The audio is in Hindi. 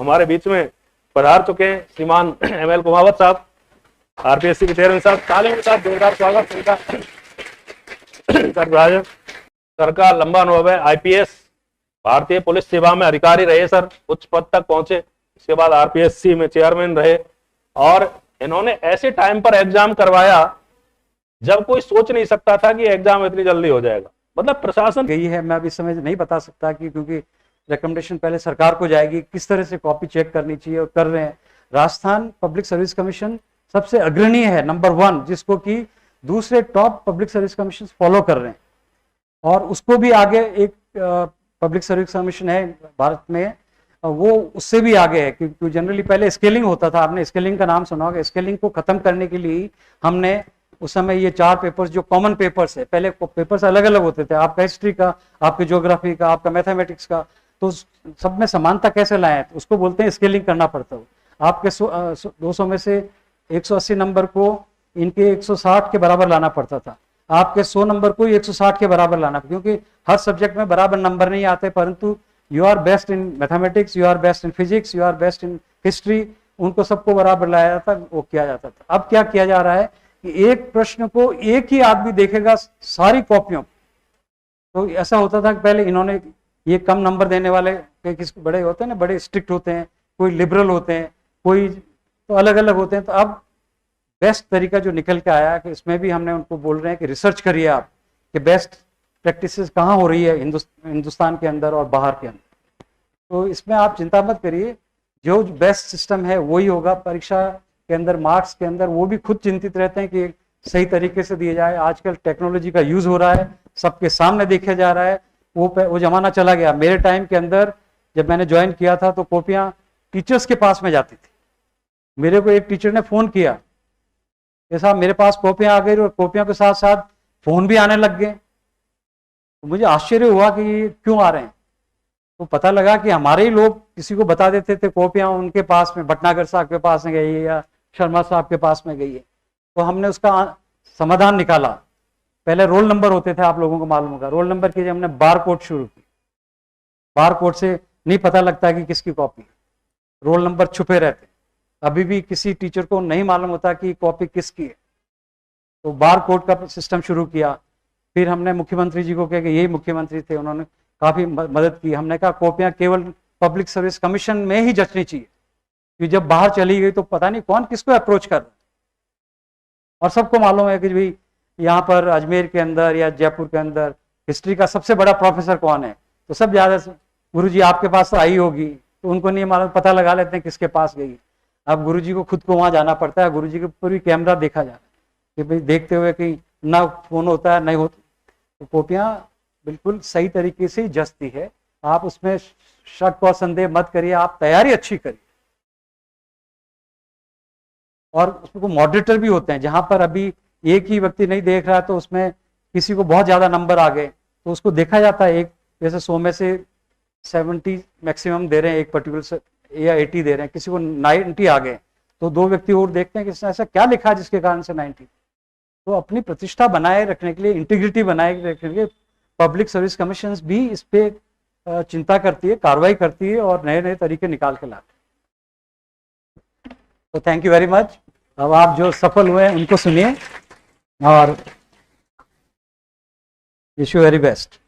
हमारे बीच में पधार चुके हैं श्रीमान ML कुमावत साहब, RPSC के चेयरमैन साहब। तालियों के साथ जोरदार स्वागत इनका। सर का लंबा अनुभव है, IPS भारतीय पुलिस सेवा में अधिकारी रहे सर, उच्च पद तक पहुंचे, इसके बाद RPSC में चेयरमैन रहे और इन्होंने ऐसे टाइम पर एग्जाम करवाया जब कोई सोच नहीं सकता था कि एग्जाम इतनी जल्दी हो जाएगा। मतलब प्रशासन गई है, मैं अभी समय नहीं बता सकता कि क्योंकि रिकमेंडेशन पहले सरकार को जाएगी, किस तरह से कॉपी चेक करनी चाहिए और कर रहे हैं। राजस्थान पब्लिक सर्विस कमीशन सबसे अग्रणी है, नंबर 1, जिसको कि दूसरे top public service commission follow कर रहे हैं। और उसको भी आगे एक पब्लिक सर्विस कमीशन है भारत में, वो उससे भी आगे है, क्योंकि जनरली पहले स्केलिंग होता था, आपने स्केलिंग का नाम सुना होगा। स्केलिंग को खत्म करने के लिए हमने उस समय ये 4 पेपर्स जो कॉमन पेपर्स है, पहले पेपर्स अलग अलग होते थे, आपका हिस्ट्री का, आपके ज्योग्राफी का, आपका मैथमेटिक्स का, तो सब में समानता कैसे लाएं, तो उसको बोलते हैं स्केलिंग करना पड़ता है। आपके 200 में से 180 नंबर को इनके 160 के बराबर लाना पड़ता था, आपके 100 नंबर को 160 के बराबर लाना, क्योंकि हर सब्जेक्ट में बराबर नंबर नहीं आते, परंतु you are best in mathematics, you are best in physics, you are best in history, उनको सबको बराबर लाया जाता, वो किया जाता था। अब क्या किया जा रहा है कि एक प्रश्न को एक ही आदमी देखेगा सारी कॉपियों। तो ऐसा होता था कि पहले इन्होंने ये कम नंबर देने वाले किस बड़े होते हैं ना, बड़े स्ट्रिक्ट होते हैं, कोई लिबरल होते हैं, कोई तो अलग अलग होते हैं। तो अब बेस्ट तरीका जो निकल के आया कि इसमें भी हमने उनको बोल रहे हैं कि रिसर्च करिए आप कि बेस्ट प्रैक्टिसेस कहाँ हो रही है हिंदुस्तान के अंदर और बाहर के अंदर। तो इसमें आप चिंता मत करिए, जो बेस्ट सिस्टम है वही होगा। परीक्षा के अंदर मार्क्स के अंदर वो भी खुद चिंतित रहते हैं कि सही तरीके से दिए जाए। आजकल टेक्नोलॉजी का यूज हो रहा है, सबके सामने देखा जा रहा है, वो जमाना चला गया। मेरे टाइम के अंदर जब मैंने ज्वाइन किया था तो कॉपियां टीचर्स के पास में जाती थी। मेरे को एक टीचर ने फोन किया कि साहब मेरे पास कॉपियां आ गई और कॉपियों के साथ साथ फोन भी आने लग गए। तो मुझे आश्चर्य हुआ कि ये क्यों आ रहे हैं। तो पता लगा कि हमारे ही लोग किसी को बता देते थे कॉपियां उनके पास में भटनागर साहब के पास में गई है या शर्मा साहब के पास में गई है। तो हमने उसका समाधान निकाला। पहले रोल नंबर होते थे, आप लोगों को मालूम होगा, रोल नंबर के हमने बार कोड शुरू की। बार कोड से नहीं पता लगता कि किसकी कॉपी, रोल नंबर छुपे रहते। अभी भी किसी टीचर को नहीं मालूम होता कि कॉपी किसकी है। तो बार कोड का सिस्टम शुरू किया। फिर हमने मुख्यमंत्री जी को कहा कि यही मुख्यमंत्री थे, उन्होंने काफी मदद की। हमने कहा कॉपियां केवल पब्लिक सर्विस कमीशन में ही जचनी चाहिए, कि जब बाहर चली गई तो पता नहीं कौन किसको अप्रोच कर रहा है। और सबको मालूम है कि भाई यहाँ पर अजमेर के अंदर या जयपुर के अंदर हिस्ट्री का सबसे बड़ा प्रोफेसर कौन है, तो सब ज्यादा गुरुजी आपके पास तो आई होगी, तो उनको नहीं मालूम, पता लगा लेते हैं किसके पास गई। अब गुरुजी को खुद को वहां जाना पड़ता है, गुरुजी के ऊपर भी कैमरा देखा जा रहा है कि भाई देखते हुए कि ना फोन होता है नहीं होता। तो कॉपियां बिल्कुल सही तरीके से ही जचती है, आप उसमें शक और संदेह मत करिए, आप तैयारी अच्छी करिए। और उसमें मॉडरेटर भी होते हैं, जहां पर अभी एक ही व्यक्ति नहीं देख रहा है तो उसमें किसी को बहुत ज्यादा नंबर आ गए तो उसको देखा जाता है। एक जैसे 100 में से 70 मैक्सिमम दे रहे हैं एक पर्टिकुलर या 80 दे रहे हैं, किसी को 90 आ गए तो 2 व्यक्ति और देखते हैं कि इसने ऐसा क्या लिखा जिसके कारण से 90। तो अपनी प्रतिष्ठा बनाए रखने के लिए, इंटीग्रिटी बनाए रखने के लिए पब्लिक सर्विस कमीशन भी इस पे चिंता करती है, कार्रवाई करती है और नए नए तरीके निकाल के लाती है। तो थैंक यू वेरी मच। अब आप जो सफल हुए हैं उनको सुनिए और विश यू वेरी बेस्ट।